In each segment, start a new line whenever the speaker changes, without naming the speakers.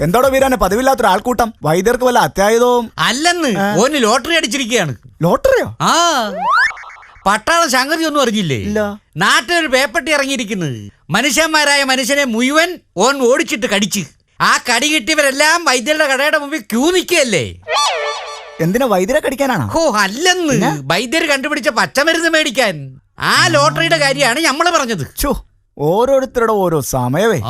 എന്തോടോ വീരാനെ പതിവില്ലാത്തൊരു ആൾക്കൂട്ടം? വൈദ്യർക്ക് വല്ല അത്യാഹിതവും?
അല്ലെന്ന്, ഓന് ലോട്ടറി അടിച്ചിരിക്കുകയാണ്.
ലോട്ടറിയോ?
ആ, പട്ടാളം സംഗതി ഒന്നും അറിഞ്ഞില്ലേ?
ഇല്ല.
നാട്ടിലൊരു പേപ്പട്ടി ഇറങ്ങിയിരിക്കുന്നത്. മനുഷ്യന്മാരായ മനുഷ്യനെ മുഴുവൻ ഓൻ ഓടിച്ചിട്ട് കടിച്ച്. ആ കടി കിട്ടിയവരെല്ലാം വൈദ്യരുടെ കടയുടെ മുമ്പിൽ ക്യൂ നിൽക്കുകയല്ലേ.
എന്തിനാ, വൈദ്യരെ കടിക്കാനാണോ?
ഓ അല്ലെന്ന്, വൈദ്യര് കണ്ടുപിടിച്ച പച്ചമരുന്ന് മേടിക്കാൻ. ആ ലോട്ടറിയുടെ കാര്യമാണ് നമ്മള് പറഞ്ഞത്.
ഓരോരുത്തരുടെ ഓരോ സമയമേ.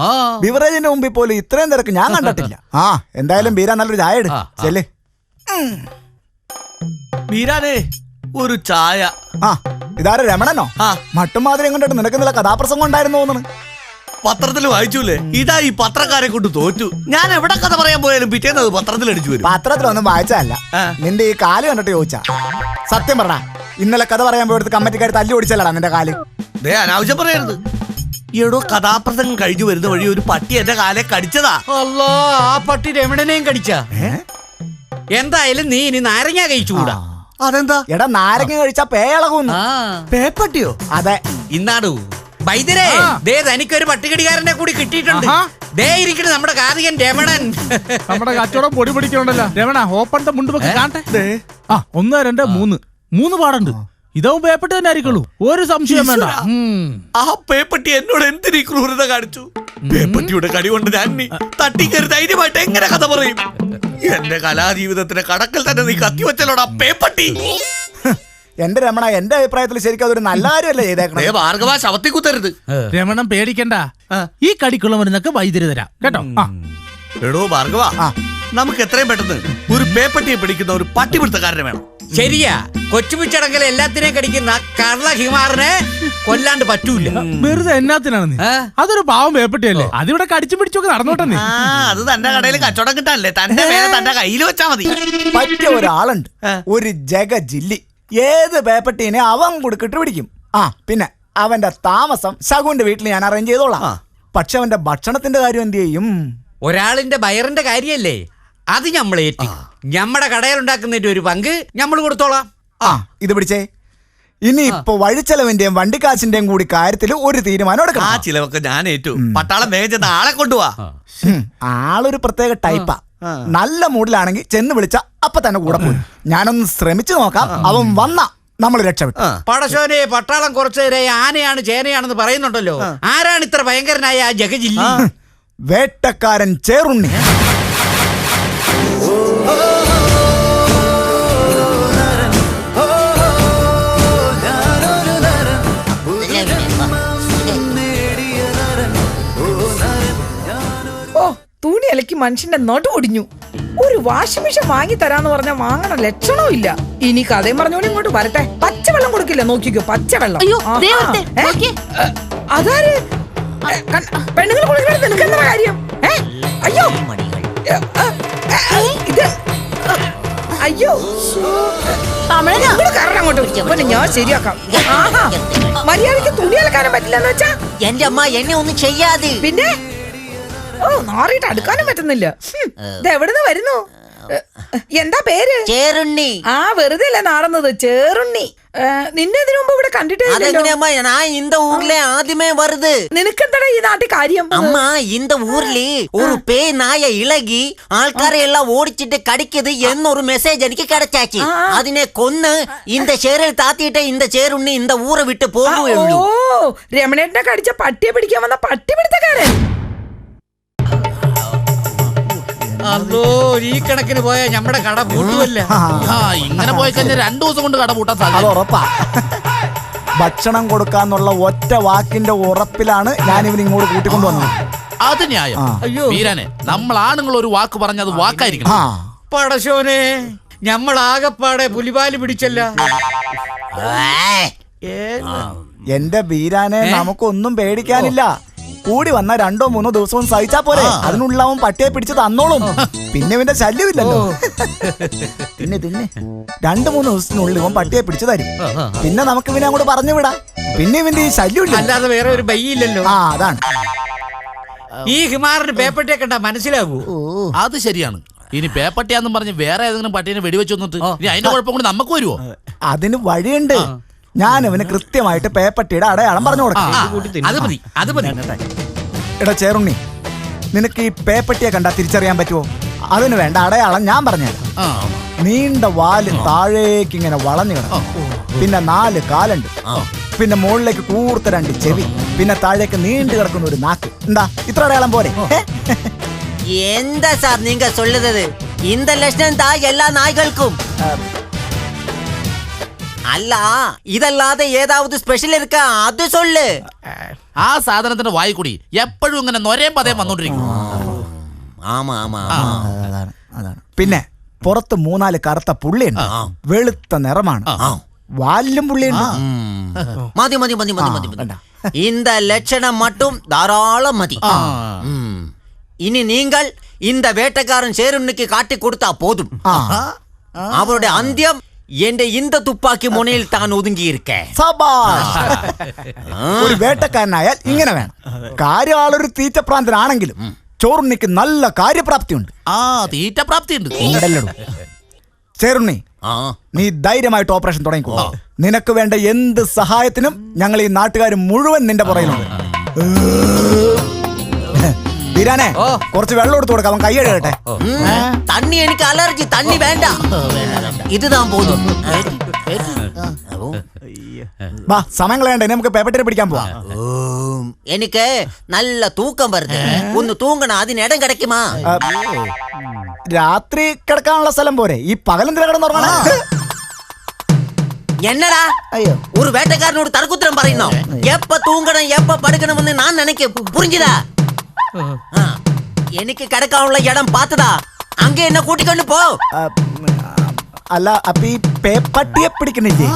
ബിവറേജിന്റെ മുമ്പിൽ പോലും ഇത്രയും തിരക്ക് ഞാൻ കണ്ടിട്ടില്ല. ആ, എന്തായാലും ബീരാ നല്ലൊരു ചായ എടു. ചെല്ലേ
ബീരാനെ, ഒരു ചായ.
ആ, ഇതാര രമണനോ? മട്ടുമാതിരി കൊണ്ടിട്ട് നിനക്ക് നല്ല കഥാപ്രസംഗം ഉണ്ടായിരുന്നു തോന്നുന്നു.
പത്രത്തിൽ വായിച്ചൂലേ? ഇതാ ഈ പത്രക്കാരെ കൊണ്ട് തോറ്റു. ഞാൻ എവിടെ കഥ പറയാൻ പോയാലും പിറ്റേന്ന് അത് പത്രത്തിൽ അടിച്ചു വരും.
പത്രത്തിലൊന്നും വായിച്ചല്ല, നിന്റെ ഈ കാല് കണ്ടിട്ട് ചോദിച്ചാ. സത്യം പറഞ്ഞ ഇന്നലെ കഥ പറയാൻ പോയത് കമ്മിറ്റിക്കാർ തല്ലി ഓടിച്ചല്ലടാ നിന്റെ കാല്.
അനാവശ്യം പറയരുത്. എടോ, കഥാപ്രസംഗം കഴിഞ്ഞു വരുന്ന വഴി ഒരു പട്ടി എന്റെ കാലെ കടിച്ചതാ.
അല്ലാ, ആ പട്ടി രമണനെയും കടിച്ച. എന്തായാലും നീ ഇനി നാരങ്ങ കഴിച്ചുകൂടാ.
അതെന്താ?
എടാ, നാരങ്ങ കഴിച്ചാ പേയളകുന്നു.
പേപ്പട്ടിയോ?
അതെ.
ഇന്നാടു വൈദ്യരെ, ദേ തനിക്കൊരു പട്ടികടികാരനെ കൂടി കിട്ടിയിട്ടുണ്ട്. ദേ ഇരിക്കണം നമ്മുടെ കാർത്തികൻ രമണൻ.
നമ്മുടെ കച്ചവടം പൊടി പിടിക്കണല്ലോ. രമണ, ഓപ്പണത്തെ മുണ്ടുപൊക്കെ കാണട്ടെ. 1 2 3 പാടുണ്ട്. ഇതാവും പേപ്പട്ടി തന്നെ ആയിരിക്കുള്ളൂ, ഒരു സംശയം വേണ്ട.
ആ പേപ്പട്ടി എന്നോട് എന്തിനീ ക്രൂരത കാണിച്ചു? പേപ്പട്ടിയുടെ കടി കൊണ്ട് ഞാൻ തട്ടിക്കറി ധൈര്യമായിട്ട് എങ്ങനെ കഥ പറയും? എന്റെ കലാജീവിതത്തിന്റെ കടക്കൽ തന്നെ നീ കത്തിവെച്ചല്ലോടാ പേപ്പട്ടി.
എന്റെ രമണ, എന്റെ അഭിപ്രായത്തിൽ ശരിക്കും അതൊരു നല്ല കാര്യമല്ലേ ചെയ്തേക്കണേ.
ഭാർഗവ, ശവത്തി കുത്തരുത്.
രമണൻ പേടിക്കണ്ട, ഈ കടിക്കുള്ള മരുന്നൊക്കെ വൈദ്യുതി തരാം കേട്ടോ.
എടോ ഭാർഗവ, നമുക്ക് എത്രയും പെട്ടെന്ന് ഒരു പേപ്പട്ടിയെ പിടിക്കുന്ന ഒരു പട്ടിപിടുത്തക്കാരനെ വേണം.
ശരിയാ, കൊച്ചുപിച്ചടങ്കൽ എല്ലാത്തിനെയും കടിക്കുന്ന കള്ള ഹിമാറിനെ കൊല്ലാണ്ട് പറ്റൂല.
വെറുതെ എന്നാത്തിനാണ് നീ? അതൊരു പാവം പേപ്പട്ടിയല്ലേ, അതിവിടെ കടിച്ചു പിടിച്ചൊക്കെ നടന്നോട്ടെ നീ.
അത് തന്റെ കടയിൽ കച്ചവടം കിട്ടാനല്ലേ, തന്റെ പേര് തന്റെ കയ്യിൽ വെച്ചാ മതി.
പറ്റിയ ഒരാളുണ്ട്, ഒരു ജഗജില്ലി. ഏത് പേപ്പട്ടീനെ അവൻ കൊടുക്കിട്ട് പിടിക്കും. ആ, പിന്നെ അവന്റെ താമസം ശകുന്റെ വീട്ടിൽ ഞാൻ അറേഞ്ച് ചെയ്തോളാം. പക്ഷെ അവന്റെ ഭക്ഷണത്തിന്റെ കാര്യം എന്ത് ചെയ്യും?
ഒരാളിന്റെ ബയറിന്റെ കാര്യല്ലേ, അത് ഞമ്മളേറ്റി. ഞമ്മടെ കടയിൽ ഉണ്ടാക്കുന്നതിന്റെ ഒരു പങ്ക് ഞമ്മള് കൊടുത്തോളാം.
ആ, ഇത് പിടിച്ചേ. ഇനി ഇപ്പൊ വഴിച്ചെലവിന്റെയും വണ്ടിക്കാശിന്റെയും കൂടി കാര്യത്തിൽ ഒരു തീരുമാനം എടുക്കണം.
ആ ചിലവൊക്കെ ഞാൻ ഏറ്റു. പട്ടാളം വേഗം ചെന്ന് ആളെ കൊണ്ടുപോവാ.
ആളൊരു പ്രത്യേക ടൈപ്പാ. നല്ല മൂഡിലാണെങ്കിൽ ചെന്ന് വിളിച്ച അപ്പൊ തന്നെ കൂടെ പോയി. ഞാനൊന്ന് ശ്രമിച്ചു നോക്കാം. അവൻ വന്ന നമ്മൾ രക്ഷപ്പെട്ടു.
പടശോനെ, പട്ടാളം കുറച്ചു നേരെ ആനയാണ് ചേനയാണെന്ന് പറയുന്നുണ്ടല്ലോ. ആരാണ് ഇത്ര ഭയങ്കരനായ ആ ജഗജില്ലി?
വേട്ടക്കാരൻ ചേറുണ്ണി.
തുണി അലക്കി മനുഷ്യന്റെ നടു ഒടിഞ്ഞു. ഒരു വാഷിംഗ് മെഷീൻ വാങ്ങി തരാന്ന് പറഞ്ഞാൽ വാങ്ങണ ലക്ഷണവും ഇല്ല. ഇനി കഥയും പറഞ്ഞോണ്ട് ഇങ്ങോട്ട് വരട്ടെ. പച്ചവെള്ളം കൊടുക്കില്ല, നോക്കിക്കോ പച്ചവെള്ളം. അതാര് പെണ്ണുങ്ങൾ കുളിക്കണത് നിനക്കെന്താ കാര്യം? അയ്യോ ഇത് അയ്യോ കാരണം അങ്ങോട്ട് ഞാൻ ശരിയാക്കാം. മര്യാദക്ക് തുണി അലക്കാനും പറ്റില്ലെന്ന് വെച്ചാ?
എന്റെ അമ്മ എന്നെ ഒന്നും ചെയ്യാതെ.
പിന്നെ നാറിയിട്ട് അടുക്കാനും പറ്റുന്നില്ല. ഇത് എവിടുന്ന് വരുന്നു? എന്താ പേര്?
ചേറുണ്ണി.
ആ, വെറുതെ അല്ല നാറുന്നത്, ചേറുണ്ണി. നിന്നെ ഇതിനു മുമ്പ് ഇവിടെ കണ്ടിട്ടില്ലല്ലോ.
ഞാൻ இந்த ஊர்ல ஆദ്യമേ வருது.
നിനക്കെന്താ ഈ നാട്ടിൽ കാര്യം?
அம்மா, இந்த ஊர்ல ஒரு பேய் நாய இളകി ആൾക്കാരെ എല്ലാം ഓടിച്ചിട്ട് കടിക്കത് എന്നൊരു മെസ്സേജ് എനിക്ക് கிடைச்சாச்சு. അതിനെ കൊന്ന് இந்த ചേറിൽ താത്തിയിട്ട് இந்த ചേറുണ്ണി இந்த ஊரை വിട്ട് പോകുകയുള്ളൂ.
ഓ, രമണേട്ടനെ കടിച്ച പട്ടിയെ പിടിക്കാൻ വന്ന പട്ടിപിടുത്തക്കാരൻ.
അതോ, ഈ കണക്കിന് പോയാ നമ്മുടെ കട പൂട്ടുമല്ല.
ഇങ്ങനെ പോയി കഴിഞ്ഞാൽ 2 ദിവസം കൊണ്ട് കട പൂട്ടാൻ സാധ്യത.
അത് ഉറപ്പാ. ഭക്ഷണം കൊടുക്കാന്നുള്ള ഒറ്റ വാക്കിന്റെ ഉറപ്പിലാണ് ഞാൻ ഇവന് ഇങ്ങോട്ട് കൂട്ടിക്കൊണ്ടുവന്നത്.
അത് ന്യായം. വീരാനെ, നമ്മൾ ആണുങ്ങൾ ഒരു വാക്ക് പറഞ്ഞത് വാക്കായിരിക്കണം.
പടശോനെ, ഞമ്മളാകപ്പാടെ പുലിപാല് പിടിച്ചല്ല.
എന്റെ ബീരാനെ, നമുക്കൊന്നും പേടിക്കാനില്ല. കൂടി വന്ന 2 3 ദിവസവും സഹിച്ചാ പോരെ. അതിനുള്ള അവൻ പട്ടിയെ പിടിച്ച് തന്നോളും. പിന്നെ ഇവന്റെ ശല്യമില്ലല്ലോ. പിന്നെ 2 3 ദിവസത്തിനുള്ളിൽ ഇവൻ പട്ടിയെ പിടിച്ചു തരും. പിന്നെ നമുക്ക് ഇവനെ അങ്ങോട്ട് പറഞ്ഞു വിടാം. പിന്നെ ഇവന്റെ ഈ ശല്യമില്ല,
അല്ലാതെ വേറെ ഒരു ബയ്യില്ലല്ലോ.
ആ, അതാണ്.
ഈ ഹിമാറിന് പേപ്പട്ടിയെ കണ്ടാ മനസ്സിലാകൂ.
അത് ശരിയാണ്. ഇനി പേപ്പട്ടിയാന്നും പറഞ്ഞ് വേറെ ഏതെങ്കിലും പട്ടീനെ വെടിവെച്ച് വന്നിട്ട് ഇനി അതിന്റെ കുഴപ്പം കൊണ്ട് നമുക്ക് വരുമോ?
അതിന് വഴിയുണ്ട്. ഞാൻ അവന് കൃത്യമായിട്ട് പേപ്പട്ടിയുടെ അടയാളം പറഞ്ഞു കൊടുക്കാം.
അത് മതി, അത് മതി.
എടാ ചേറുണ്ണി, നിനക്ക് ഈ പേപ്പട്ടിയെ കണ്ടാ തിരിച്ചറിയാൻ പറ്റുമോ? അതിന് വേണ്ട അടയാളം ഞാൻ പറഞ്ഞുതരാം. നീണ്ട വാല് താഴേക്ക് ഇങ്ങനെ വളഞ്ഞു കിടക്കും, പിന്നെ 4 കാലുണ്ട്, പിന്നെ മുകളിലേക്ക് കൂർത്ത 2 ചെവി, പിന്നെ താഴേക്ക് നീണ്ടു കിടക്കുന്ന ഒരു നാക്ക്. എന്താ ഇത്ര അടയാളം പോലെ?
എന്താ സാർ നീങ്ക சொல்லுறது? இந்த லட்சணம் தான் எல்லா நாய்களுக்கும். അല്ല ഇതല്ലാതെ ഏതാവത് സ്പെഷ്യൽ ഇരിക്കാ, അത് சொல்லு.
ആ സാധനത്തിന്റെ വായി കൂടി എപ്പോഴും ഇങ്ങനെ നൊരയും പതയും വന്നോണ്ടിരിക്കും.
ആമാ ആമാ
അതാണ് അതാണ്. പിന്നെ പുറത്ത് 3-4 കറുത്ത പുള്ളിയുണ്ട്, വെളുത്ത നിറമാണ്, വാലിലും പുള്ളിയുണ്ട്.
മതി മതി മതി മതി മതി മതി. இந்த லட்சணம் மட்டும் தாராளம் மதி. ഇനി നിങ്ങൾ இந்த வேட்டைக்காரன் சேருன்னுக்கு காட்டி கொடுத்தா போதும். அவருடைய அந்தியம் എന്റെ ഇന്ത തുപ്പാക്കി മുനയിൽ താൻ ഒതുങ്ങിയിരിക്കേ.
ഒരു വേട്ടക്കാരനായാൽ ഇങ്ങനെ വേണം. കാര്യം ആളൊരു തീറ്റപ്രാന്തനാണെങ്കിലും ചോറുണ്ണിക്ക് നല്ല കാര്യപ്രാപ്തിയുണ്ട്.
തീറ്റപ്രാപ്തിയുണ്ട്.
ചേറുണ്ണി, നീ ധൈര്യമായിട്ട് ഓപ്പറേഷൻ തുടങ്ങിക്കോ. നിനക്ക് വേണ്ട എന്ത് സഹായത്തിനും ഞങ്ങൾ ഈ നാട്ടുകാർ മുഴുവൻ നിന്റെ പുറകിലുണ്ട്. ബീരാനെ കുറച്ച് വെള്ളം എടുത്തു കൊടുക്കാം, അവൻ കൈ കഴുകട്ടെ.
തണ്ണി എനിക്ക് അലർജി, തണ്ണി വേണ്ട. ഇതാ പോതും.
വാ, സമയം കളയണ്ട, നമുക്ക് പേപ്പട്ടിനെ പിടിക്കാൻ പോവാം.
എനിക്ക് നല്ല തൂക്കം വരുത്, ഒന്ന് തൂങ്ങണം, അതിന് ഇടം കിടക്കുമാ?
രാത്രി കിടക്കാനുള്ള സ്ഥലം പോരെ, ഈ പകലെന്തിനാ കിടന്നുറങ്ങണ?
എന്നടാ ഒരു വേട്ടക്കാരനോട് തർക്കുത്തരം പറയുന്നോ? എപ്പ തൂങ്ങണം എപ്പ പടുക്കണമെന്ന് ഞാൻ നിനക്ക് പുറിഞ്ചിതാ? എനിക്ക് കിടക്കാനുള്ള ഇടം പാത്തതാ, അങ്ങ എന്നെ കൂട്ടിക്കൊണ്ട് പോ.
അല്ല, അപ്പൊ ഈ പേപ്പട്ടിയെ പിടിക്കണില്ലേ?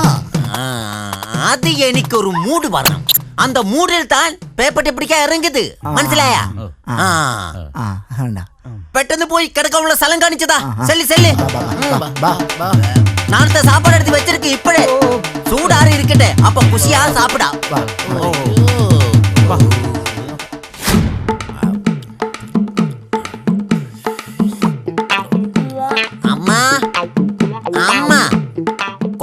അത് എനിക്കൊരു മൂഡ് പറയണം. அந்த மூடில் தான் പേപ്പട്ടി പിടിക്കാൻ ഇറങ്ങിയത്, മനസ്സിലായ? പെട്ടെന്ന് പോയി കിടക്കാനുള്ള സ്ഥലം കാണിച്ചതാ. സെല്ലി സെല്ലി, നാളത്തെ സാപ്പാട് എടുത്ത് വെച്ചിരിക്കും, ഇപ്പോഴേ ചൂടാറി ഇരിക്കട്ടെ, അപ്പൊ കുശിയാ സാപ്പിടാ. அம்மா அம்மா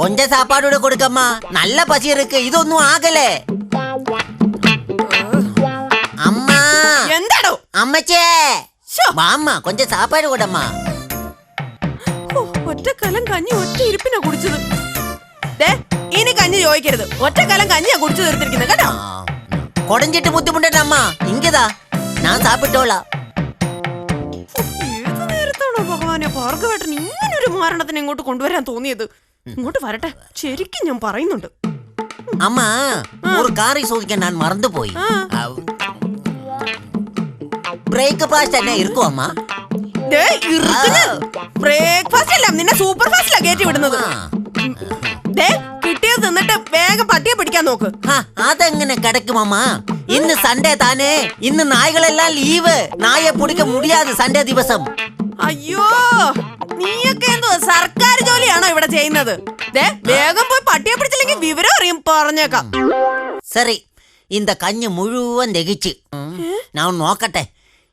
கொஞ்சம் சாப்பாடு கொடுக்கம்மா, நல்ல பசி இருக்கு, இது ஒன்னும் ஆகல. அம்மா
എന്താടോ?
അമ്മച്ചേ വാമ്മ, கொஞ்சம் சாப்பாடு കൊടുമ്മ.
ഒറ്റക്കലം കഞ്ഞി ഒറ്റ ഇരിപ്പിനാ കുടിച്ചത്. ഇനി കഞ്ഞി ചോദിക്കരുത്, ഒറ്റക്കലം കഞ്ഞിയാ കുടിച്ചു തീർത്തിരിക്കുന്നത് കേട്ടോ.
കൊടഞ്ചിട്ട് ബുദ്ധിമുട്ടണ്ട അമ്മ, ഇങ്ങതാ ഞാൻ സാപ്പിട്ടോളാം.
ഏത് നേരത്താണോ ഭഗവാനെ ഭാർഗവേട്ടൻ ഇങ്ങനൊരു മാരണത്തിന് ഇങ്ങോട്ട് കൊണ്ടുവരാൻ തോന്നിയത്? ഇങ്ങോട്ട് വരട്ടെ, ശരിക്കും ഞാൻ പറയുന്നുണ്ട്.
അമ്മ ഒരു കാറി ചോദിക്കാൻ ഞാൻ മറന്നുപോയി. ബ്രേക്ക്ഫാസ്റ്റ് തന്നെ ഇരിക്കും അമ്മ?
ബ്രേക്ക്ഫാസ്റ്റ് അല്ല, നിന്നെ സൂപ്പർ ഫാസ്റ്റിലാ കയറ്റി വിടുന്നത്. കിട്ടിയത് തിന്നിട്ട് വേഗം പട്ടിയെ പിടിക്കാൻ നോക്ക്.
അതെങ്ങനെ കിടക്കും അമ്മ? ഇന്ന് സൺഡേ താനേ, ഇന്ന് നായകളെല്ലാം ലീവ്, നായെ പിടിക്ക മുടിയാതെ സൺഡേ ദിവസം.
അയ്യോ, നീയൊക്കെ എന്തോ സർക്കാർ ജോലിയാണോ ഇവിടെ ചെയ്യുന്നത്? വേഗം പോയി പട്ടിയെ പിടിച്ചില്ലെങ്കിൽ വിവരം അറിയും, പറഞ്ഞേക്കാം.
സരി, இந்த കഞ്ഞി മുഴുവൻ ദഹിച്ച്. ഞാൻ നോക്കട്ടെ,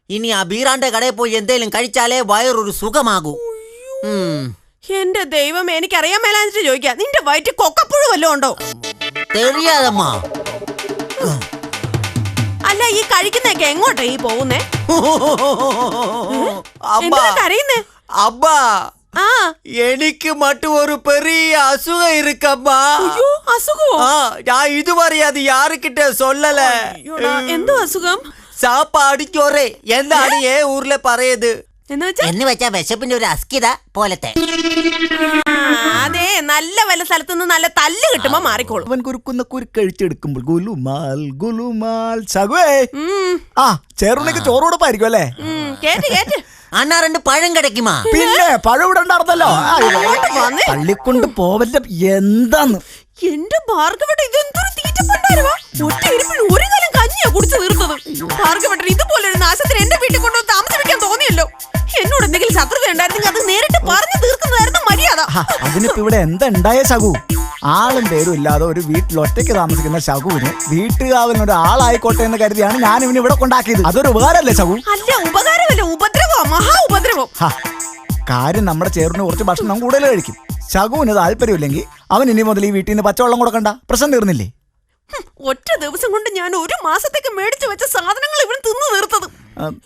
ഇനി ആ ബീറാന്റെ കടയിൽ പോയി എന്തേലും കഴിച്ചാലേ വയറൊരു സുഖമാകൂ.
എന്റെ ദൈവം, എനിക്കറിയാൻ മേലാഞ്ഞിട്ട് ചോദിക്കാം, നിന്റെ വയറ്റിൽ കൊക്കപ്പുഴു വല്ലതും ഉണ്ടോ?
തെറിയാതമ്മ.
അല്ല, ഈ കഴിക്കുന്നൊക്കെ എങ്ങോട്ടാ ഈ പോകുന്നേ? കരയുന്നേ?
അബ്ബാ, എനിക്ക് മറ്റും ഒരു പെരിയ അസുഖം ഇരിക്കമ്മാ.
അസുഖോ?
ഞാൻ ഇതുവരെ അത് യാർക്കിട്ട சொல்லல.
എന്തോ അസുഖം?
സാപ്പാടിച്ചോറേ എന്താണ് ഏ ഊരിലെ പറയത്?
എന്ന്
വെച്ചാ വിശപ്പിന്റെ ഒരു അസ്കിത പോലത്തെ.
അതെ, നല്ല വല്ല സ്ഥലത്തുനിന്ന് നല്ല തല്ല് കിട്ടുമ്പോ മാറിക്കോളും.
അവൻ കുറുക്കുന്ന കുരുക്കഴിച്ചെടുക്കുമ്പോൾ ഗുലുമാൽ ഗുലുമാൽ. ചേറുണ്ണിക്ക് ചോറ് കൊടുപ്പായിരിക്കും അല്ലേ?
കേട്ട് കേട്ട്.
അന്നാ 2 പഴം കിടക്കുമാ?
പിന്നെ പഴം ഇവിടെ ഉണ്ടായിരുന്നല്ലോ. തള്ളിക്കൊണ്ട് പോവല്ല. എന്താന്ന്
എന്റെ ഭാർഗവട്ട, ഇതെന്തൊരു തീറ്റപ്പണ്ടായിരുവാ? ഒറ്റ ഇരിപ്പിൽ ഒരു കാലം കഞ്ഞിയാ കുടിച്ചു തീർത്തത്. ഭാർഗവട്ടൻ ഇതുപോലെ ഒരു നാശത്തിന് എന്റെ വീട്ടിൽ കൊണ്ടുവന്ന് താമസിപ്പിക്കാൻ തോന്നിയല്ലോ. എന്നോട് എന്തെങ്കിലും ശത്രുത ഉണ്ടായിരുന്നെങ്കിൽ അത് നേരിട്ട് പറഞ്ഞു തീർക്കുന്നതായിരുന്നു മര്യാദ.
അതിനിപ്പോ ഇവിടെ എന്താ ഉണ്ടായ ശകു? ആളും പേരും ഇല്ലാതെ ഒരു വീട്ടിൽ ഒറ്റയ്ക്ക് താമസിക്കുന്ന ശകുവിന് വീട്ടുകാവലിന് ഒരു ആളായിക്കോട്ടെ എന്ന് കരുതിയാണ് ഞാൻ ഇവന് ഇവിടെ കൊണ്ടാക്കിയത്. അതൊരു ഉപകാരമല്ലേ ശകു?
അല്ല, ഉപകാരമല്ല, ഉപദ്രവോ, മഹാ ഉപദ്രവം.
കാര്യം നമ്മുടെ ചേറിന് കുറച്ച് ഭക്ഷണം കൂടുതൽ കഴിക്കും. ശകുവിന് താല്പര്യമില്ലെങ്കിൽ അവൻ ഇനി മുതൽ ഈ വീട്ടിൽ നിന്ന് പച്ചവെള്ളം കൊടുക്കണ്ട. പ്രശ്നം തീർന്നില്ലേ?
ഒറ്റ ദിവസം കൊണ്ട് ഞാൻ 1 മാസത്തേക്ക് മേടിച്ചു വെച്ച സാധനങ്ങൾ ഇവൻ തിന്നു തീർത്തത്.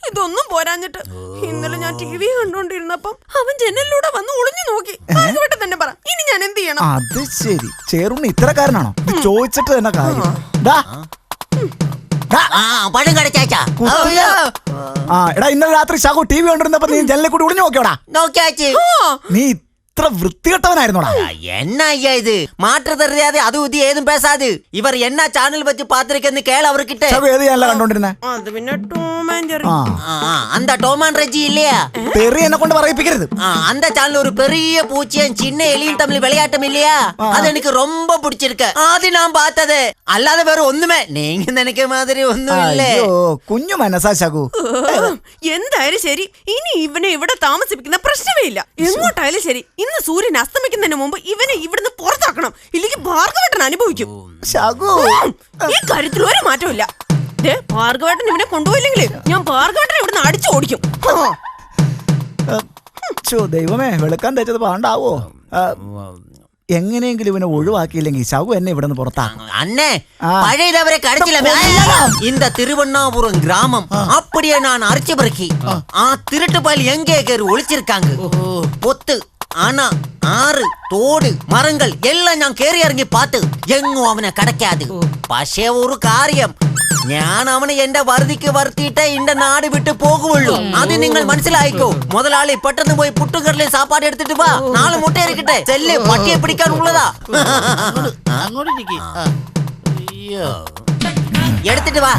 ഇതൊന്നും പോരാഞ്ഞിട്ട് ഇന്നലെ ഞാൻ TV കണ്ടോണ്ടിരുന്നപ്പം അവൻ ജനലിലൂടെ വന്ന് ഒളിഞ്ഞു നോക്കി. ഭാർഗവേട്ടൻ തന്നെ പറ, ഇനി ഞാൻ എന്ത് ചെയ്യണം?
അത് ശരി, ചേറുണ്ണി ഇത്രക്കാരനാണോ? ഇത് ചോദിച്ചിട്ട് തന്നെ കാര്യം. ദാ. ദാ.
പഴം കടച്ചാച്ചാ
എടാ ഇന്നലെ രാത്രി ശാഖു TV കണ്ടിരുന്നപ്പോ നീ ജനലിൽ കൂടി ഒളിഞ്ഞു നോക്കിയോടാ?
നോക്കിയാച്ച്
നീ ഇത്ര വൃത്തികെട്ടവനായിരുന്നോടാ?
என்ன ஐயா இது மாற்று தெரியாது அது இது ஏதும் பேசாது இவர் என்ன சேனல் வச்சு பாத்திருக்கேன்னு கேள அவர்கிட்ட
ശാഖു ഏത് ചാനലാ കണ്ടോണ്ടിരുന്നേ?
അത് പിന്നെ ടോം ആൻഡ് ജെറി.
அந்த டோமான் ரெஜி இல்லையா
തെറി എന്നെ കൊണ്ട് പറയിപ്പിക്കരുത്.
அந்த சேனல் ஒரு பெரிய பூச்சியும் சின்ன எலியும் தமிழ் விளையாட்டும் இல்லையா அது எனக்கு ரொம்ப பிடிச்சிருக்கு அது நான் பார்த்தது அல்லாத வேற ஒண்ணுமே நீங்க நினைக்கிற மாதிரி ஒண்ணும் இல்ல
അയ്യോ കുഞ്ഞു മനസ്സാ ശാഖു.
എന്തായാലും ശരി, ഇനി ഇവനെ ഇവിടെ താമസിപ്പിക്കുന്ന പ്രശ്നമേ ഇല്ല. എങ്ങോട്ടായാലും ശരി, ഇന്ന് സൂര്യൻ അസ്തമിക്കുന്നതിന് മുമ്പ് ഇവനെ ഇവിടുന്ന് പുറത്താക്കണം. ഇല്ലെങ്കിൽ ഭാർഗവേട്ടൻ അനുഭവിക്കും.
ശാഖു
ഈ കാര്യത്തിൽ ഒരു മാറ്റമില്ല. ഭാർഗവേട്ടൻ ഇവനെ കൊണ്ടുപോയില്ലെങ്കിൽ ഞാൻ ഭാർഗവേട്ടനെ ഇവിടുന്ന് അടിച്ചു ഓടിക്കും.
ദൈവമേ, വെളുക്കാൻ തേച്ചത് പാണ്ടാവോ? എങ്ങനെയെങ്കിലും ഇവനെ ഒഴിവാക്കിയില്ലെങ്കിൽ ശാഖു എന്നെ ഇവിടെ നിന്ന് പുറത്താക്കും.
அண்ணே பழையதவரை கிடைக்கல இந்த திருவண்ணாபுரம் கிராமம் அப்படியே நான் அரிச்சு பறக்கி திருட்டு பால் எங்கே ஒளிச்சிருக்காங்க பொத்து ஆனா ஆறு തോട് മരങ്ങൾ എല്ലാം ഞാൻ കേറി ഇറങ്ങി പാത്ത് എങ്ങും അവനെ കിടക്കാതെ. പക്ഷേ ഒരു കാര്യം, ഞാൻ അവനെ എന്റെ വറുതിക്ക് വരുത്തിയിട്ടേ എന്റെ നാട് വിട്ട് പോകുള്ളൂ. അത് നിങ്ങൾ മനസ്സിലായിക്കോ. മുതലാളി പെട്ടെന്ന് പോയി പുട്ടുകറിലെ സാപ്പാട് എടുത്തിട്ട് വാ. നാളെ മുട്ട ഇരിക്കട്ടെ, ചെല്ല് പട്ടിയെ പിടിക്കാനുള്ളതാ.
അങ്ങോട്ട് ഇരിക്ക്. അയ്യോ.
എടുത്തിട്ട് വാ.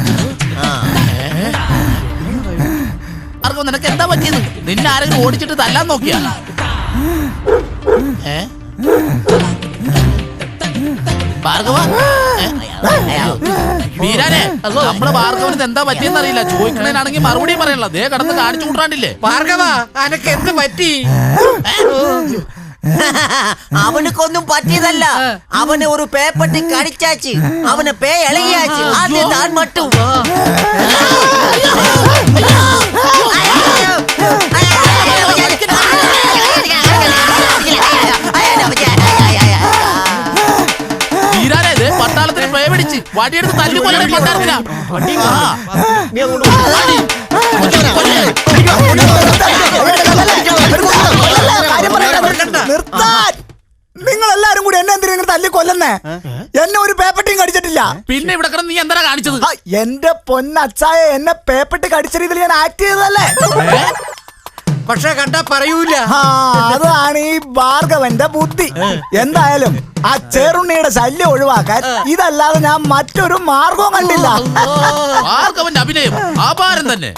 ഭാർഗവ, നിനക്ക് എന്താ പറ്റിയത്? നിന്നെ ആരെങ്കിലും ഓടിച്ചിട്ട് തല്ലാൻ നോക്കിയാ? ഭാർഗവ, വീരാനെ, നമ്മുടെ ഭാർഗവന് എന്താ പറ്റിയെന്ന് അറിയില്ല. ചോദിക്കണേനാണെങ്കിൽ മറുപടി പറയണല്ലോ. ദേ കടന്ന് കാണിച്ചു കൂട്ടാണ്ടില്ലേ?
ഭാർഗവ, അനക്ക് എന്ത് പറ്റി?
അവനക്കൊന്നും പറ്റിയതല്ല. അവനെ ഒരു പേപ്പട്ടി കടിച്ചാച്ച്, അവനെ പേ ഇളകിയാച്ച്. അത് താൻ മട്ടും
വീരാനെ, പട്ടാളത്തിന് പേ പിടിച്ച് വടിയെടുത്ത് തല്ലുകൊല്ലണേ പട്ടാളത്തിനാ.
നിർത്താൻ! നിങ്ങൾ എല്ലാരും കൂടി എന്നെ എന്തിനാ തല്ലി കൊല്ലുന്നേ? എന്നെ ഒരു പേപ്പട്ടിയും കടിച്ചിട്ടില്ല.
പിന്നെ ഇവിടെ കിടന്ന് നീ എന്താ കാണിച്ചത്?
എന്റെ പൊന്നച്ചായ, എന്നെ പേപ്പട്ടി കടിച്ച രീതിയിൽ ഞാൻ ആക്ട് ചെയ്തതല്ലേ?
പക്ഷെ കണ്ടാ പറയൂല.
അതാണ് ഈ ഭാർഗവന്റെ ബുദ്ധി. എന്തായാലും ആ ചേറുണ്ണിയുടെ ശല്യം ഒഴിവാക്കാൻ ഇതല്ലാതെ ഞാൻ മറ്റൊരു മാർഗവും കണ്ടില്ല.
ഭാർഗവന്റെ അഭിനയം അപാരം തന്നെ.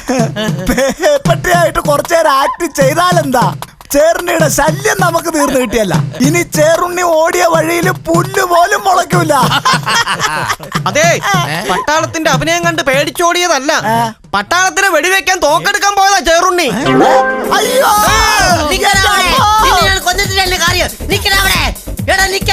പേപ്പട്ടിയായിട്ട് കുറച്ചേരം ആക്ട് ചെയ്താലെന്താ? ചേറുണ്ണിയുടെ ശല്യം നമുക്ക് തീർന്നു കിട്ടിയല്ല. ഇനി ചേറുണ്ണി ഓടിയ വഴിയിൽ പുല്ല് പോലും മുളയ്ക്കൂല.
അതെ, പട്ടാളത്തിന്റെ അഭിനയം കണ്ട് പേടിച്ചോടിയതല്ല. പട്ടാളത്തിനെ വെടിവെക്കാൻ തോക്കെടുക്കാൻ പോയതാ ചേറുണ്ണി.
അയ്യോ,
കൊന്നിട്ടില്ല കാര്യം. നിക്കണ അവിടെ. എടാ നിക്ക.